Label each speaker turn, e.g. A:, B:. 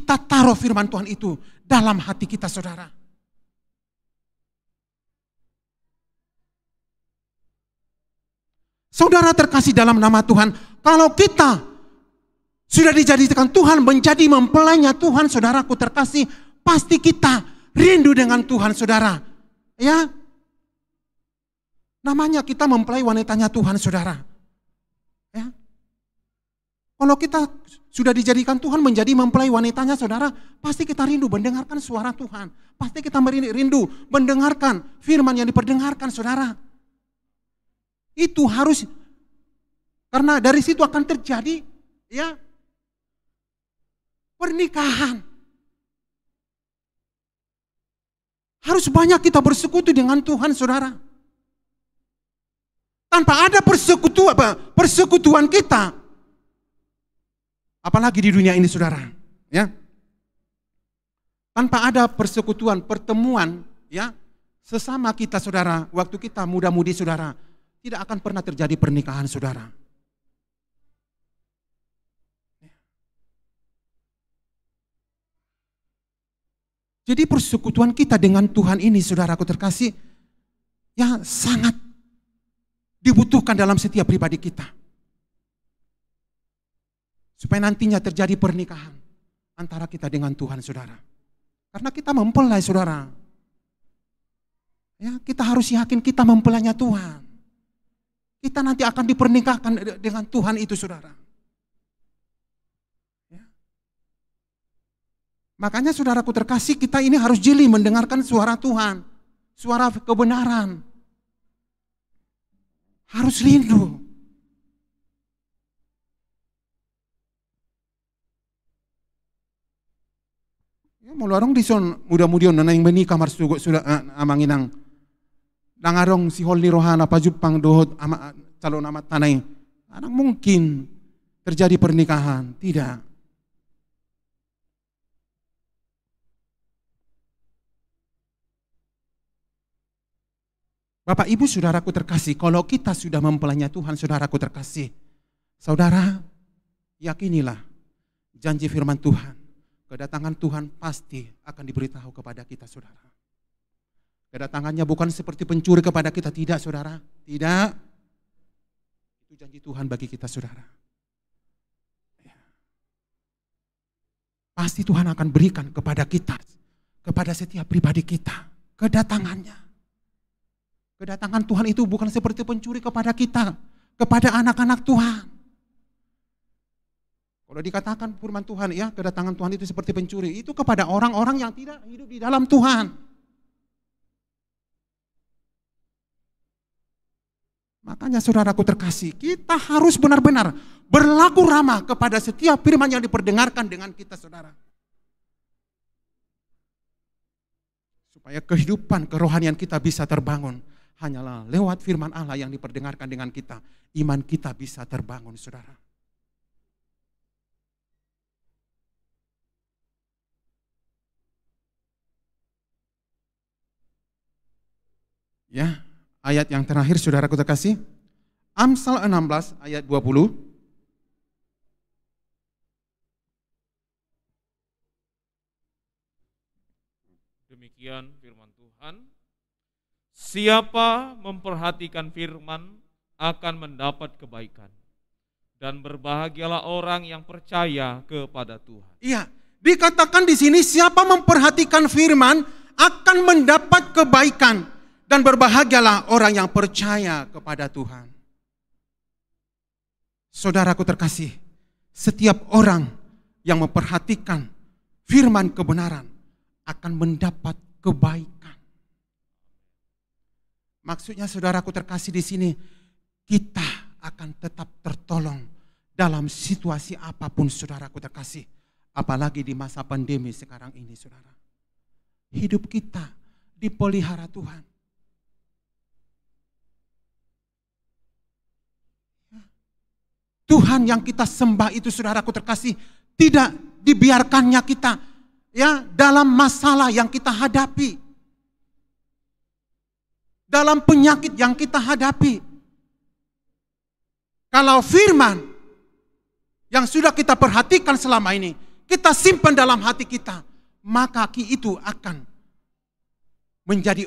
A: kita taruh firman Tuhan itu dalam hati kita, saudara. Saudara terkasih dalam nama Tuhan, kalau kita sudah dijadikan Tuhan menjadi mempelainya Tuhan, saudaraku terkasih, pasti kita rindu dengan Tuhan, saudara. Ya, namanya kita mempelai wanitanya Tuhan, saudara. Ya. Kalau kita sudah dijadikan Tuhan menjadi mempelai wanitanya, saudara, pasti kita rindu mendengarkan suara Tuhan. Pasti kita rindu mendengarkan firman yang diperdengarkan, saudara. Itu harus, karena dari situ akan terjadi ya pernikahan. Harus banyak kita bersekutu dengan Tuhan, saudara. Tanpa ada persekutuan kita, apalagi di dunia ini, saudara, ya. Tanpa ada persekutuan, pertemuan, ya, sesama kita, saudara, waktu kita muda-mudi, saudara, tidak akan pernah terjadi pernikahan, saudara. Jadi persekutuan kita dengan Tuhan ini, saudaraku terkasih, ya sangat dibutuhkan dalam setiap pribadi kita. Supaya nantinya terjadi pernikahan antara kita dengan Tuhan, saudara. Karena kita mempelai, saudara. Ya, kita harus yakin kita mempelainya Tuhan. Kita nanti akan dipernikahkan dengan Tuhan itu, saudara. Ya. Makanya saudaraku terkasih, kita ini harus jeli mendengarkan suara Tuhan. Suara kebenaran. Harus rindu. Ya, mulai di son mudah-mudian nana yang menikah harus sudah amanginang. Nangarong si holni rohana pajupang dohot ama calon amat tanai. Kadang mungkin terjadi pernikahan, tidak. Bapak Ibu saudaraku terkasih, kalau kita sudah mempelainya Tuhan, saudaraku terkasih, saudara yakinilah janji firman Tuhan, kedatangan Tuhan pasti akan diberitahu kepada kita, saudara. Kedatangannya bukan seperti pencuri kepada kita, tidak, saudara, tidak. Itu janji Tuhan bagi kita, saudara. Pasti Tuhan akan berikan kepada kita, kepada setiap pribadi kita, kedatangannya. Kedatangan Tuhan itu bukan seperti pencuri kepada kita, kepada anak-anak Tuhan. Kalau dikatakan firman Tuhan, ya kedatangan Tuhan itu seperti pencuri, itu kepada orang-orang yang tidak hidup di dalam Tuhan. Makanya saudaraku terkasih, kita harus benar-benar berlaku ramah kepada setiap firman yang diperdengarkan dengan kita, saudara. Supaya kehidupan kerohanian kita bisa terbangun. Hanyalah lewat firman Allah yang diperdengarkan dengan kita, iman kita bisa terbangun, saudara. Ya, ayat yang terakhir saudaraku terkasih, Amsal 16 ayat 20.
B: Demikian firman Tuhan. Siapa memperhatikan firman akan mendapat kebaikan, dan berbahagialah orang yang percaya kepada Tuhan.
A: Iya, dikatakan di sini siapa memperhatikan firman akan mendapat kebaikan, dan berbahagialah orang yang percaya kepada Tuhan. Saudaraku terkasih, setiap orang yang memperhatikan firman kebenaran akan mendapat kebaikan. Maksudnya saudaraku terkasih di sini, kita akan tetap tertolong dalam situasi apapun, saudaraku terkasih. Apalagi di masa pandemi sekarang ini, saudara. Hidup kita dipelihara Tuhan. Tuhan yang kita sembah itu, saudaraku terkasih, tidak dibiarkannya kita ya dalam masalah yang kita hadapi. Dalam penyakit yang kita hadapi. Kalau firman yang sudah kita perhatikan selama ini, kita simpan dalam hati kita, maka itu akan menjadi